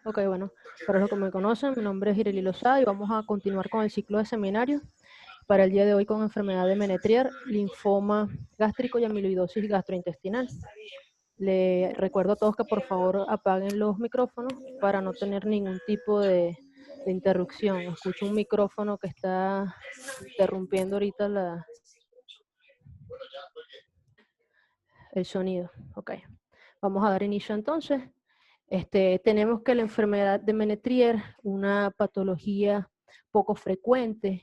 Ok, bueno, para los que me conocen, mi nombre es Ireli Lozada y vamos a continuar con el ciclo de seminarios para el día de hoy con enfermedad de Menetrier, linfoma gástrico y amiloidosis gastrointestinal. Le recuerdo a todos que por favor apaguen los micrófonos para no tener ningún tipo de interrupción. Escucho un micrófono que está interrumpiendo ahorita el sonido. Ok, vamos a dar inicio entonces. Tenemos que la enfermedad de Menetrier, una patología poco frecuente,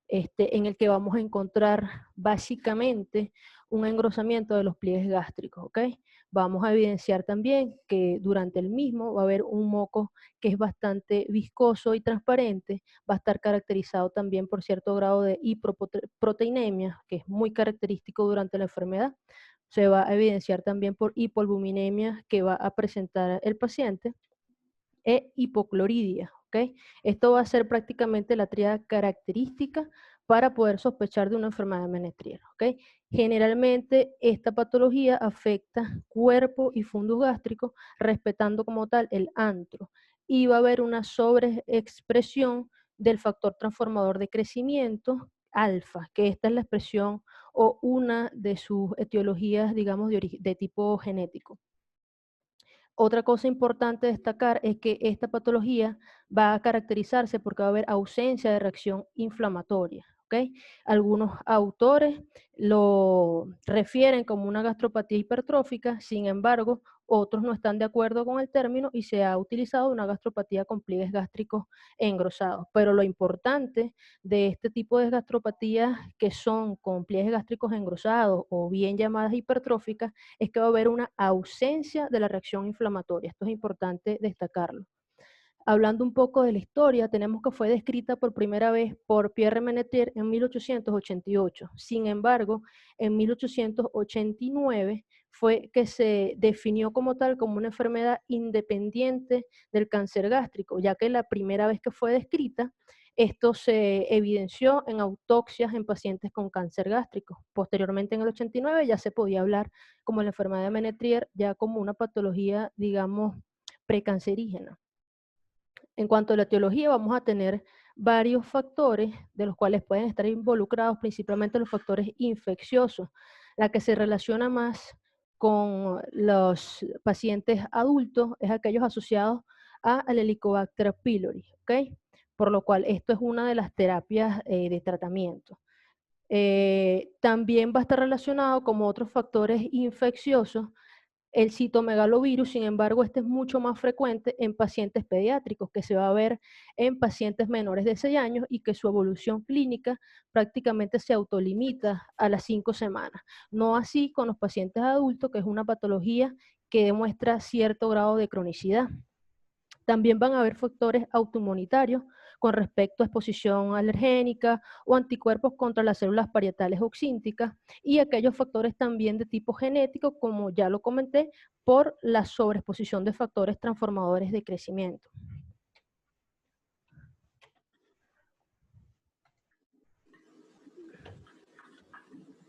en el que vamos a encontrar básicamente un engrosamiento de los pliegues gástricos, ¿ok? Vamos a evidenciar también que durante el mismo va a haber un moco que es bastante viscoso y transparente, va a estar caracterizado también por cierto grado de hiperproteinemia, que es muy característico durante la enfermedad. Se va a evidenciar también por hipoalbuminemia que va a presentar el paciente e hipocloridia, ¿ok? Esto va a ser prácticamente la tríada característica para poder sospechar de una enfermedad de Menetrier, ¿ok? Generalmente esta patología afecta cuerpo y fundus gástrico, respetando como tal el antro, y va a haber una sobreexpresión del factor transformador de crecimiento alfa, que esta es la expresión o una de sus etiologías, digamos, de tipo genético. Otra cosa importante destacar es que esta patología va a caracterizarse porque va a haber ausencia de reacción inflamatoria, ¿ok? Algunos autores lo refieren como una gastropatía hipertrófica, sin embargo, otros no están de acuerdo con el término y se ha utilizado una gastropatía con pliegues gástricos engrosados. Pero lo importante de este tipo de gastropatías que son con pliegues gástricos engrosados o bien llamadas hipertróficas es que va a haber una ausencia de la reacción inflamatoria. Esto es importante destacarlo. Hablando un poco de la historia, tenemos que fue descrita por primera vez por Pierre Menetrier en 1888. Sin embargo, en 1889 fue que se definió como tal como una enfermedad independiente del cáncer gástrico, ya que la primera vez que fue descrita, esto se evidenció en autopsias en pacientes con cáncer gástrico. Posteriormente, en el 89, ya se podía hablar como la enfermedad de Menetrier, ya como una patología, digamos, precancerígena. En cuanto a la etiología, vamos a tener varios factores de los cuales pueden estar involucrados principalmente los factores infecciosos. La que se relaciona más con los pacientes adultos es aquellos asociados al Helicobacter pylori, ¿ok? Por lo cual esto es una de las terapias de tratamiento. También va a estar relacionado con otros factores infecciosos el citomegalovirus, sin embargo, este es mucho más frecuente en pacientes pediátricos, que se va a ver en pacientes menores de 6 años y que su evolución clínica prácticamente se autolimita a las 5 semanas. No así con los pacientes adultos, que es una patología que demuestra cierto grado de cronicidad. También van a haber factores autoinmunitarios con respecto a exposición alergénica o anticuerpos contra las células parietales oxínticas y aquellos factores también de tipo genético, como ya lo comenté, por la sobreexposición de factores transformadores de crecimiento.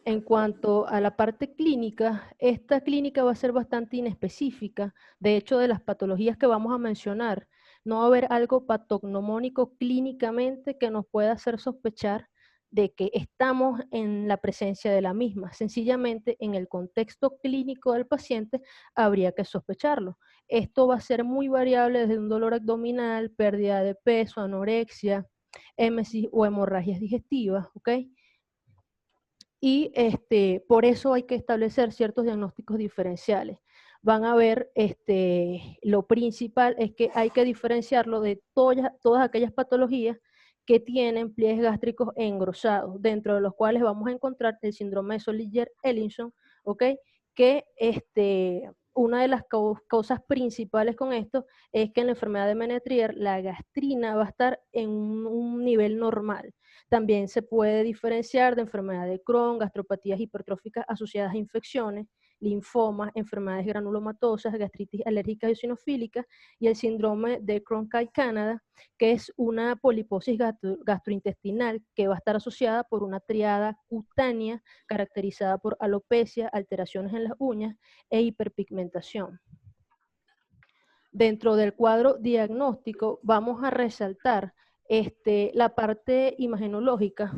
En cuanto a la parte clínica, esta clínica va a ser bastante inespecífica. De hecho, de las patologías que vamos a mencionar, no va a haber algo patognomónico clínicamente que nos pueda hacer sospechar de que estamos en la presencia de la misma. Sencillamente, en el contexto clínico del paciente, habría que sospecharlo. Esto va a ser muy variable desde un dolor abdominal, pérdida de peso, anorexia, émesis o hemorragias digestivas, ¿ok? Y por eso hay que establecer ciertos diagnósticos diferenciales. Van a ver, lo principal es que hay que diferenciarlo de todas aquellas patologías que tienen pliegues gástricos engrosados, dentro de los cuales vamos a encontrar el síndrome de Solinger-Ellison, ¿ok? Que una de las causas principales con esto es que en la enfermedad de Menetrier la gastrina va a estar en un nivel normal. También se puede diferenciar de enfermedad de Crohn, gastropatías hipertróficas asociadas a infecciones, linfomas, enfermedades granulomatosas, gastritis alérgica y eosinofílica y el síndrome de Cronkite-Canada, que es una poliposis gastrointestinal que va a estar asociada por una triada cutánea caracterizada por alopecia, alteraciones en las uñas e hiperpigmentación. dentro del cuadro diagnóstico vamos a resaltar la parte imagenológica,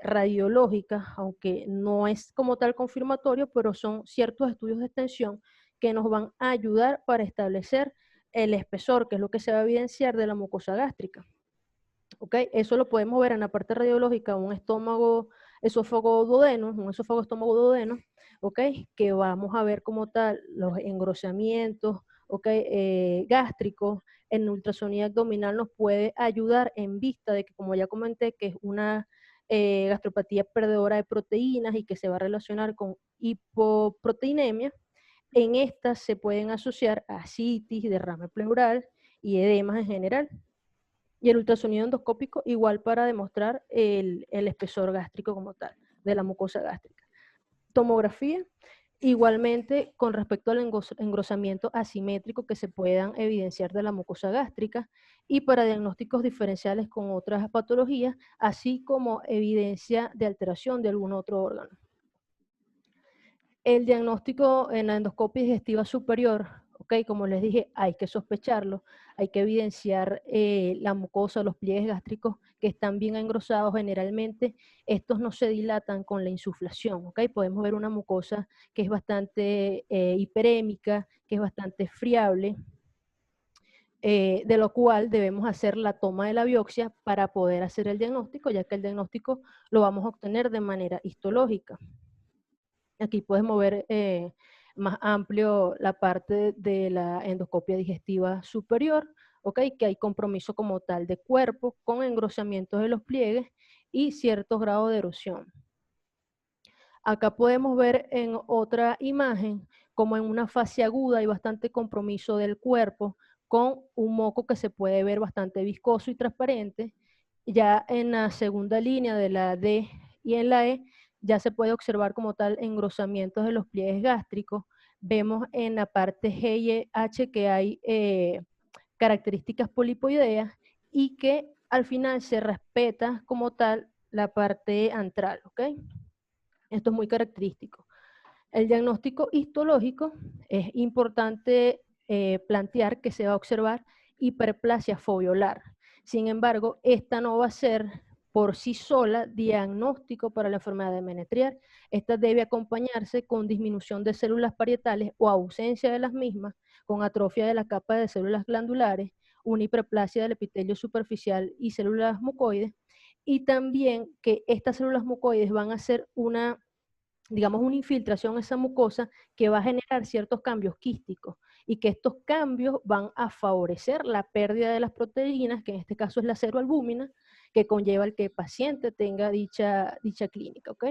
radiológica, aunque no es como tal confirmatorio, pero son ciertos estudios de extensión que nos van a ayudar para establecer el espesor, que es lo que se va a evidenciar de la mucosa gástrica. ¿Ok? Eso lo podemos ver en la parte radiológica, un estómago, esófago duodeno, un esófago estómago duodeno, ¿ok? Que vamos a ver como tal los engrosamientos, ¿ok? Gástricos. En ultrasonido abdominal nos puede ayudar en vista de que, como ya comenté, que es una gastropatía perdedora de proteínas y que se va a relacionar con hipoproteinemia. En estas se pueden asociar ascitis, derrame pleural y edemas en general. Y el ultrasonido endoscópico igual para demostrar el espesor gástrico como tal, de la mucosa gástrica. Tomografía, igualmente con respecto al engrosamiento asimétrico que se puedan evidenciar de la mucosa gástrica y para diagnósticos diferenciales con otras patologías, así como evidencia de alteración de algún otro órgano. El diagnóstico en la endoscopia digestiva superior, ¿ok? Como les dije, hay que sospecharlo, hay que evidenciar la mucosa, los pliegues gástricos que están bien engrosados generalmente. Estos no se dilatan con la insuflación, ¿ok? Podemos ver una mucosa que es bastante hiperémica, que es bastante friable, de lo cual debemos hacer la toma de la biopsia para poder hacer el diagnóstico, ya que el diagnóstico lo vamos a obtener de manera histológica. Aquí puedes mover más amplio la parte de la endoscopia digestiva superior, ¿ok? Que hay compromiso como tal de cuerpo con engrosamientos de los pliegues y ciertos grados de erosión. Acá podemos ver en otra imagen como en una fase aguda hay bastante compromiso del cuerpo con un moco que se puede ver bastante viscoso y transparente. Ya en la segunda línea de la D y en la E ya se puede observar como tal engrosamientos de los pliegues gástricos. Vemos en la parte G y H que hay características polipoideas y que al final se respeta como tal la parte antral, ¿ok? Esto es muy característico. El diagnóstico histológico es importante plantear que se va a observar hiperplasia foveolar. Sin embargo, esta no va a ser por sí sola diagnóstico para la enfermedad de Menetrier. Esta debe acompañarse con disminución de células parietales o ausencia de las mismas, con atrofia de la capa de células glandulares, una hiperplasia del epitelio superficial y células mucoides, y también que estas células mucoides van a ser una, digamos, una infiltración a esa mucosa que va a generar ciertos cambios quísticos y que estos cambios van a favorecer la pérdida de las proteínas, que en este caso es la ceroalbúmina, que conlleva el que el paciente tenga dicha clínica, ¿ok?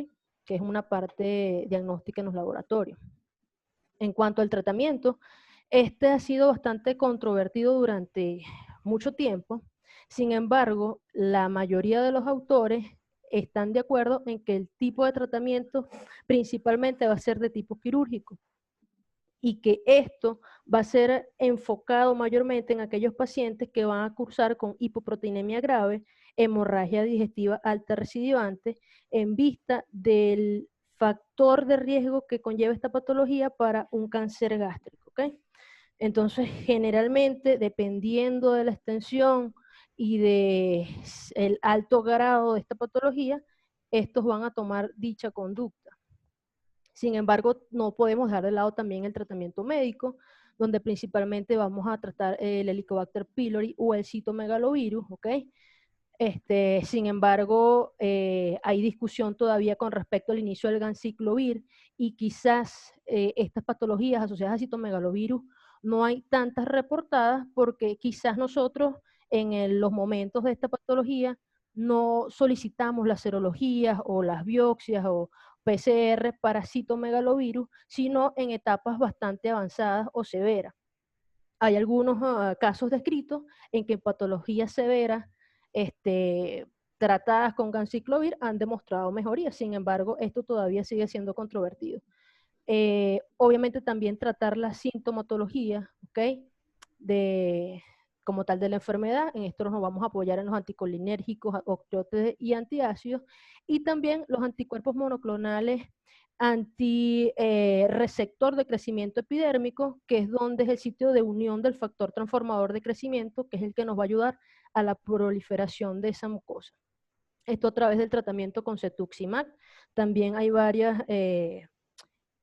Que es una parte diagnóstica en los laboratorios. En cuanto al tratamiento, este ha sido bastante controvertido durante mucho tiempo. Sin embargo, la mayoría de los autores están de acuerdo en que el tipo de tratamiento principalmente va a ser de tipo quirúrgico y que esto va a ser enfocado mayormente en aquellos pacientes que van a cursar con hipoproteinemia grave, hemorragia digestiva alta recidivante, en vista del factor de riesgo que conlleva esta patología para un cáncer gástrico, ¿ok? Entonces, generalmente, dependiendo de la extensión y del alto grado de esta patología, estos van a tomar dicha conducta. Sin embargo, no podemos dejar de lado también el tratamiento médico, donde principalmente vamos a tratar el Helicobacter pylori o el citomegalovirus, ¿ok? Sin embargo, hay discusión todavía con respecto al inicio del ganciclovir y quizás estas patologías asociadas a citomegalovirus no hay tantas reportadas porque quizás nosotros los momentos de esta patología no solicitamos las serologías o las biopsias o PCR para citomegalovirus, sino en etapas bastante avanzadas o severas. Hay algunos casos descritos en que patologías severas tratadas con ganciclovir han demostrado mejoría. Sin embargo, esto todavía sigue siendo controvertido. Obviamente también tratar la sintomatología, ¿ok? Como tal de la enfermedad. En esto nos vamos a apoyar en los anticolinérgicos, osteócidos y antiácidos, y también los anticuerpos monoclonales antirreceptor de crecimiento epidérmico, que es donde es el sitio de unión del factor transformador de crecimiento, que es el que nos va a ayudar a la proliferación de esa mucosa. Esto a través del tratamiento con cetuximab. También hay varias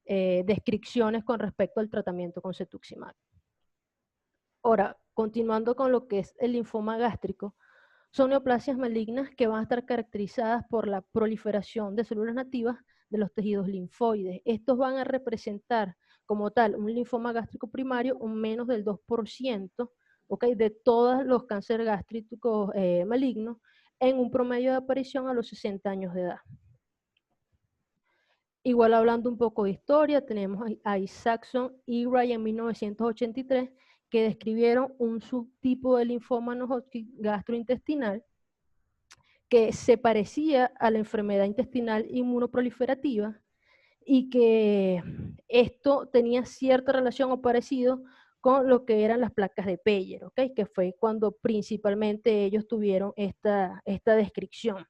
descripciones con respecto al tratamiento con cetuximab. Ahora, continuando con lo que es el linfoma gástrico, son neoplasias malignas que van a estar caracterizadas por la proliferación de células nativas de los tejidos linfoides. Estos van a representar como tal un linfoma gástrico primario un menos del 2%, ¿okay?, de todos los cánceres gástricos malignos en un promedio de aparición a los 60 años de edad. Igual hablando un poco de historia, tenemos a Isaacson y Wright en 1983 que describieron un subtipo de linfoma no-Hodgkin gastrointestinal que se parecía a la enfermedad intestinal inmunoproliferativa y que esto tenía cierta relación o parecido con lo que eran las placas de Peyer, ¿okay?, que fue cuando principalmente ellos tuvieron esta descripción.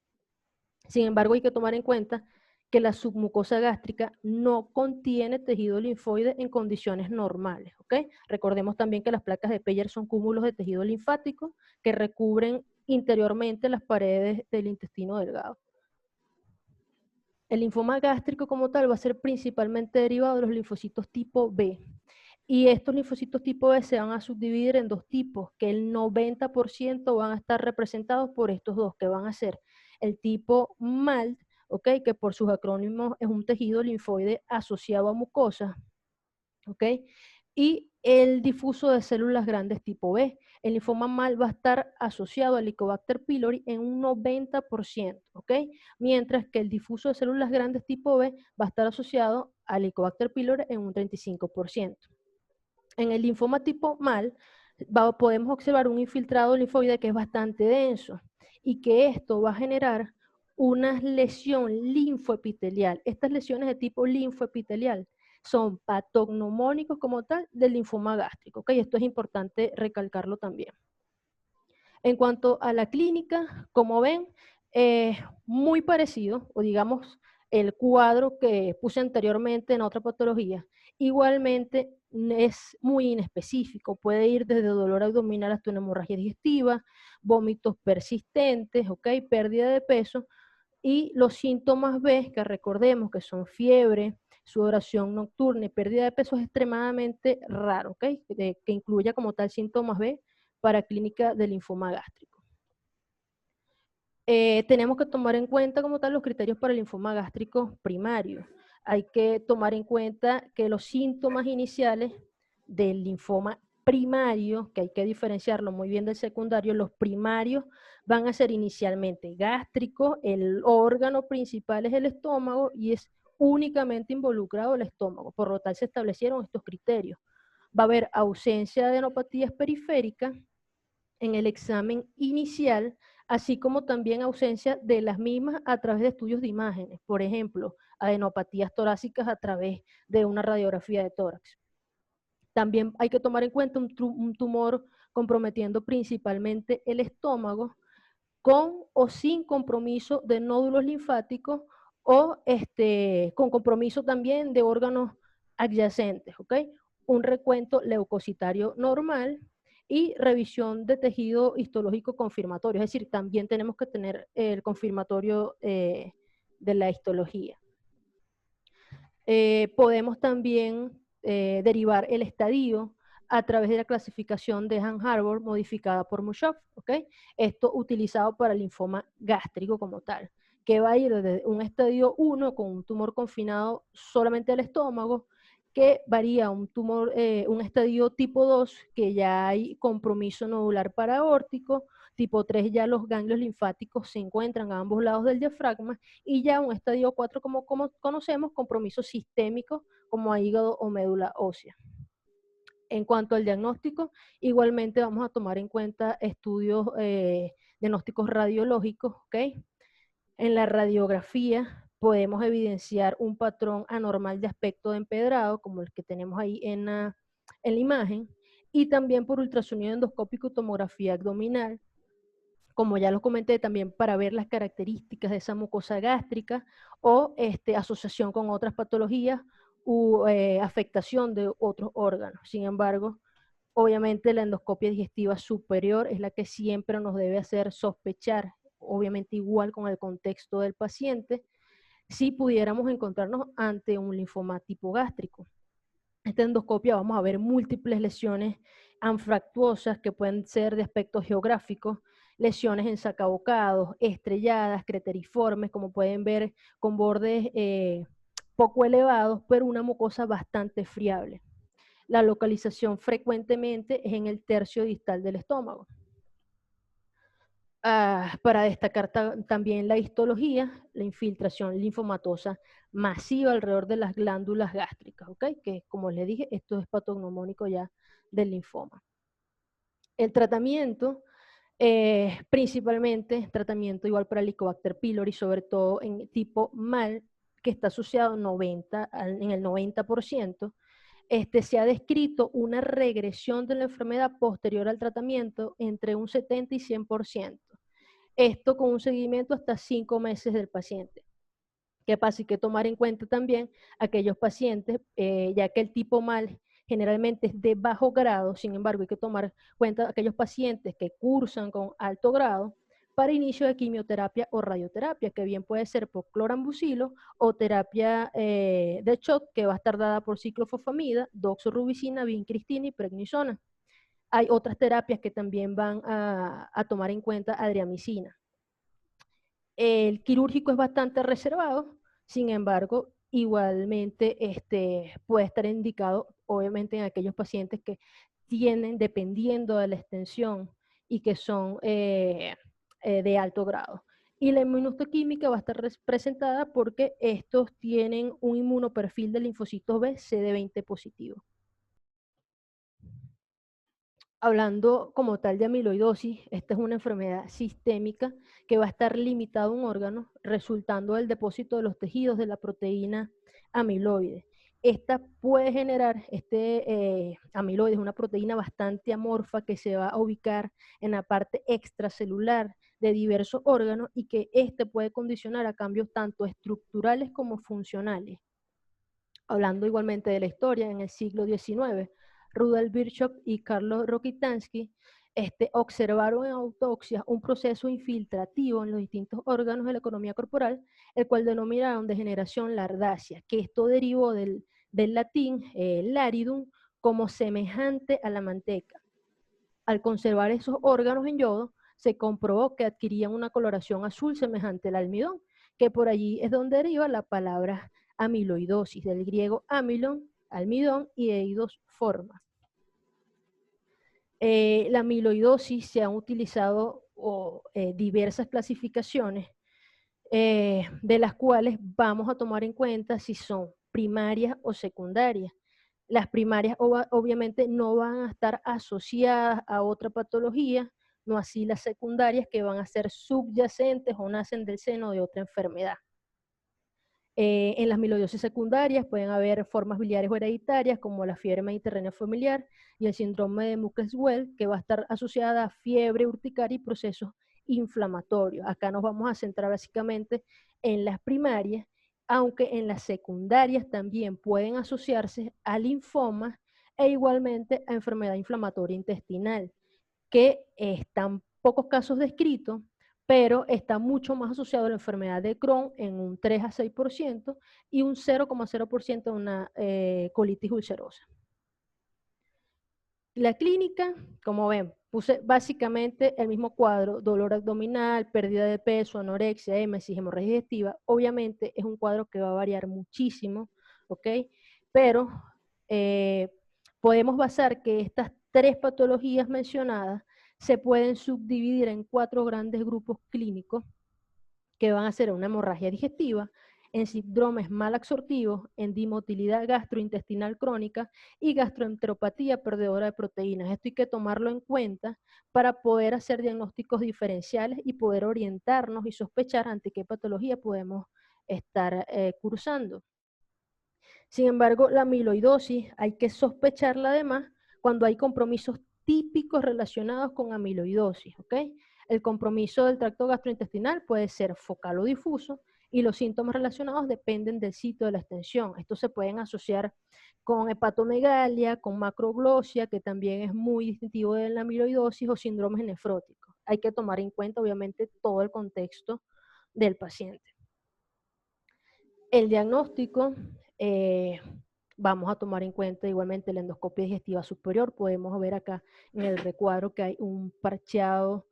Sin embargo, hay que tomar en cuenta que la submucosa gástrica no contiene tejido linfoide en condiciones normales, ¿ok? Recordemos también que las placas de Peyer son cúmulos de tejido linfático que recubren interiormente las paredes del intestino delgado. El linfoma gástrico como tal va a ser principalmente derivado de los linfocitos tipo B. Y estos linfocitos tipo B se van a subdividir en dos tipos, que el 90% van a estar representados por estos dos, que van a ser el tipo MALT, ¿okay?, que por sus acrónimos es un tejido linfoide asociado a mucosa, ¿okay?, y el difuso de células grandes tipo B. El linfoma MALT va a estar asociado al Helicobacter pylori en un 90%, ¿ok? Mientras que el difuso de células grandes tipo B va a estar asociado al Helicobacter pylori en un 35%. En el linfoma tipo MAL podemos observar un infiltrado linfoide que es bastante denso y que esto va a generar una lesión linfoepitelial. Estas lesiones de tipo linfoepitelial son patognomónicos como tal del linfoma gástrico, ¿ok? Esto es importante recalcarlo también. En cuanto a la clínica, como ven, muy parecido, o digamos, el cuadro que puse anteriormente en otra patología, igualmente es muy inespecífico, puede ir desde dolor abdominal hasta una hemorragia digestiva, vómitos persistentes, ¿ok?, pérdida de peso, y los síntomas B, que recordemos que son fiebre, sudoración nocturna y pérdida de peso, es extremadamente raro, ¿ok?, que incluya como tal síntomas B para clínica de linfoma gástrico. Tenemos que tomar en cuenta como tal los criterios para el linfoma gástrico primario. Hay que tomar en cuenta que los síntomas iniciales del linfoma primario, que hay que diferenciarlo muy bien del secundario, los primarios van a ser inicialmente gástricos, el órgano principal es el estómago y es únicamente involucrado el estómago, por lo tal se establecieron estos criterios. Va a haber ausencia de adenopatías periféricas en el examen inicial, así como también ausencia de las mismas a través de estudios de imágenes, por ejemplo, adenopatías torácicas a través de una radiografía de tórax. También hay que tomar en cuenta un tumor comprometiendo principalmente el estómago, con o sin compromiso de nódulos linfáticos o con compromiso también de órganos adyacentes, ¿ok? Un recuento leucocitario normal y revisión de tejido histológico confirmatorio, es decir, también tenemos que tener el confirmatorio de la histología. Podemos también derivar el estadio a través de la clasificación de Han-Harbour modificada por Muschoff, ¿ok? Esto utilizado para el linfoma gástrico como tal, que va a ir desde un estadio 1 con un tumor confinado solamente al estómago, que varía a un tumor, un estadio tipo 2, que ya hay compromiso nodular paraórtico, tipo 3 ya los ganglios linfáticos se encuentran a ambos lados del diafragma, y ya un estadio 4, como conocemos, compromiso sistémico como a hígado o médula ósea. En cuanto al diagnóstico, igualmente vamos a tomar en cuenta estudios diagnósticos radiológicos, ¿ok? En la radiografía podemos evidenciar un patrón anormal de aspecto de empedrado, como el que tenemos ahí en la imagen, y también por ultrasonido endoscópico y tomografía abdominal, como ya lo comenté, también para ver las características de esa mucosa gástrica o asociación con otras patologías u afectación de otros órganos. Sin embargo, obviamente la endoscopia digestiva superior es la que siempre nos debe hacer sospechar, obviamente igual con el contexto del paciente, si pudiéramos encontrarnos ante un linfoma tipo gástrico. Esta endoscopia vamos a ver múltiples lesiones anfractuosas que pueden ser de aspecto geográfico, lesiones en sacabocados, estrelladas, crateriformes, como pueden ver, con bordes poco elevados, pero una mucosa bastante friable. La localización frecuentemente es en el tercio distal del estómago. Para destacar también la histología, la infiltración linfomatosa masiva alrededor de las glándulas gástricas, ¿ok? Que como les dije, esto es patognomónico ya del linfoma. El tratamiento, principalmente tratamiento igual para Helicobacter pylori, sobre todo en tipo mal, que está asociado en el 90%, se ha descrito una regresión de la enfermedad posterior al tratamiento entre un 70 y 100%. Esto con un seguimiento hasta 5 meses del paciente. ¿Qué pasa? Hay que tomar en cuenta también aquellos pacientes, ya que el tipo mal generalmente es de bajo grado, sin embargo hay que tomar en cuenta aquellos pacientes que cursan con alto grado para inicio de quimioterapia o radioterapia, que bien puede ser por clorambucilo o terapia de shock, que va a estar dada por ciclofosfamida, doxorubicina, vincristina y prednisona. Hay otras terapias que también van a tomar en cuenta adriamicina. El quirúrgico es bastante reservado, sin embargo, igualmente puede estar indicado, obviamente, en aquellos pacientes que tienen, dependiendo de la extensión y que son de alto grado. Y la inmunohistoquímica va a estar representada porque estos tienen un inmunoperfil de linfocitos B CD20 positivo. Hablando como tal de amiloidosis, esta es una enfermedad sistémica que va a estar limitada a un órgano, resultando del depósito de los tejidos de la proteína amiloide. Esta puede generar, amiloide es una proteína bastante amorfa que se va a ubicar en la parte extracelular de diversos órganos y que puede condicionar a cambios tanto estructurales como funcionales. Hablando igualmente de la historia, en el siglo XIX, Rudolf Virchow y Carlos Rokitansky observaron en autopsias un proceso infiltrativo en los distintos órganos de la economía corporal, el cual denominaron degeneración lardácea, que esto derivó del latín laridum, como semejante a la manteca. Al conservar esos órganos en yodo, se comprobó que adquirían una coloración azul semejante al almidón, que por allí es donde deriva la palabra amiloidosis, del griego amilon, almidón, y eidos, forma. La amiloidosis se han utilizado diversas clasificaciones, de las cuales vamos a tomar en cuenta si son primarias o secundarias. Las primarias obviamente no van a estar asociadas a otra patología, no así las secundarias, que van a ser subyacentes o nacen del seno de otra enfermedad. En las amiloidosis secundarias pueden haber formas biliares o hereditarias como la fiebre mediterránea familiar y el síndrome de Muckles-Well, que va a estar asociada a fiebre urticaria y procesos inflamatorios. Acá nos vamos a centrar básicamente en las primarias, aunque en las secundarias también pueden asociarse a linfomas e igualmente a enfermedad inflamatoria intestinal, que están pocos casos descritos, pero está mucho más asociado a la enfermedad de Crohn en un 3 a 6% y un 0,0% en una colitis ulcerosa. La clínica, como ven, puse básicamente el mismo cuadro: dolor abdominal, pérdida de peso, anorexia, émesis, hemorragia digestiva. Obviamente es un cuadro que va a variar muchísimo, ¿ok? Pero podemos basar que estas 3 patologías mencionadas se pueden subdividir en 4 grandes grupos clínicos, que van a ser una hemorragia digestiva, en síndromes malabsortivos, en dimotilidad gastrointestinal crónica y gastroenteropatía perdedora de proteínas. Esto hay que tomarlo en cuenta para poder hacer diagnósticos diferenciales y poder orientarnos y sospechar ante qué patología podemos estar cursando. Sin embargo, la amiloidosis hay que sospecharla además cuando hay compromisos típicos relacionados con amiloidosis, ¿ok? El compromiso del tracto gastrointestinal puede ser focal o difuso y los síntomas relacionados dependen del sitio de la extensión. Estos se pueden asociar con hepatomegalia, con macroglosia, que también es muy distintivo de la amiloidosis, o síndromes nefróticos. Hay que tomar en cuenta, obviamente, todo el contexto del paciente. El diagnóstico, vamos a tomar en cuenta igualmente la endoscopia digestiva superior. Podemos ver acá en el recuadro que hay un parcheado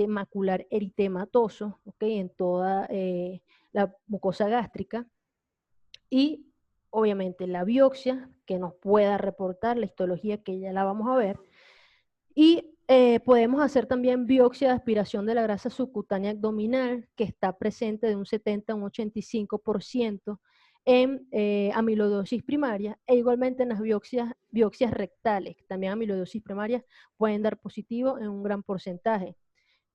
macular eritematoso, ¿okay? En toda la mucosa gástrica. Y obviamente la biopsia que nos pueda reportar la histología, que ya la vamos a ver. Y podemos hacer también biopsia de aspiración de la grasa subcutánea abdominal, que está presente de un 70 a un 85% en amiloidosis primaria, e igualmente en las biopsias rectales, también amiloidosis primaria pueden dar positivo en un gran porcentaje.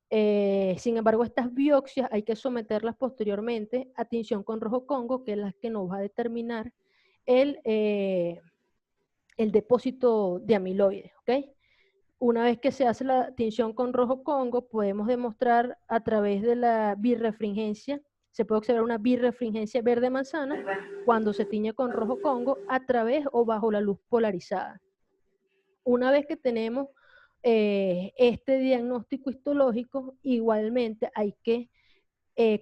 Sin embargo, estas biopsias hay que someterlas posteriormente a tinción con rojo Congo, que es la que nos va a determinar el depósito de amiloides, ¿ok? Una vez que se hace la tinción con rojo Congo, podemos demostrar a través de la birrefringencia, se puede observar una birrefringencia verde manzana cuando se tiñe con rojo Congo a través o bajo la luz polarizada. Una vez que tenemos este diagnóstico histológico, igualmente hay que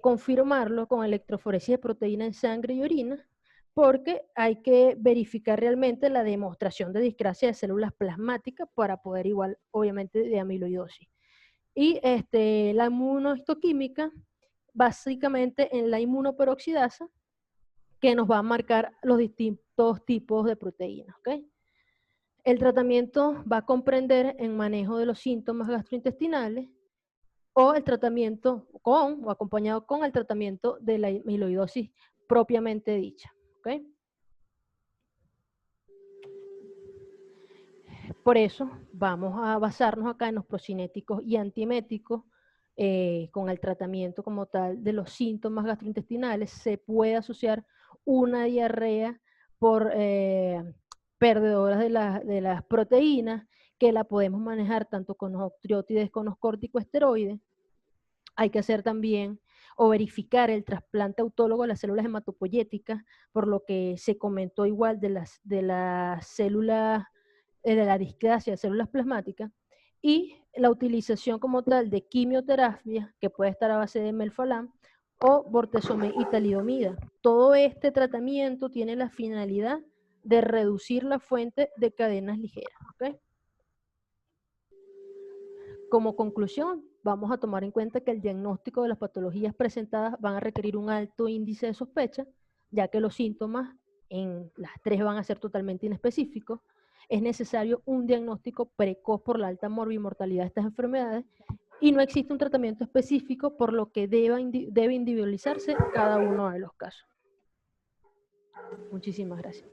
confirmarlo con electroforesis de proteína en sangre y orina, porque hay que verificar realmente la demostración de discrasia de células plasmáticas para poder igual, obviamente, de amiloidosis. Y la inmunohistoquímica, básicamente en la inmunoperoxidasa, que nos va a marcar los distintos tipos de proteínas, ¿ok? El tratamiento va a comprender en manejo de los síntomas gastrointestinales, o el tratamiento con o acompañado con el tratamiento de la amiloidosis propiamente dicha. ¿Okay? Por eso vamos a basarnos acá en los procinéticos y antieméticos con el tratamiento como tal de los síntomas gastrointestinales. Se puede asociar una diarrea por perdedoras de las proteínas, que la podemos manejar tanto con los optriótides como los corticosteroides. Hay que hacer también o verificar el trasplante autólogo de las células hematopoyéticas, por lo que se comentó igual de las células, de la discrasia de células plasmáticas, y la utilización como tal de quimioterapia, que puede estar a base de melphalan o bortezomib y talidomida. Todo este tratamiento tiene la finalidad de reducir la fuente de cadenas ligeras. ¿Okay? Como conclusión, vamos a tomar en cuenta que el diagnóstico de las patologías presentadas van a requerir un alto índice de sospecha, ya que los síntomas en las tres van a ser totalmente inespecíficos. Es necesario un diagnóstico precoz por la alta morbimortalidad de estas enfermedades, y no existe un tratamiento específico, por lo que debe individualizarse cada uno de los casos. Muchísimas gracias.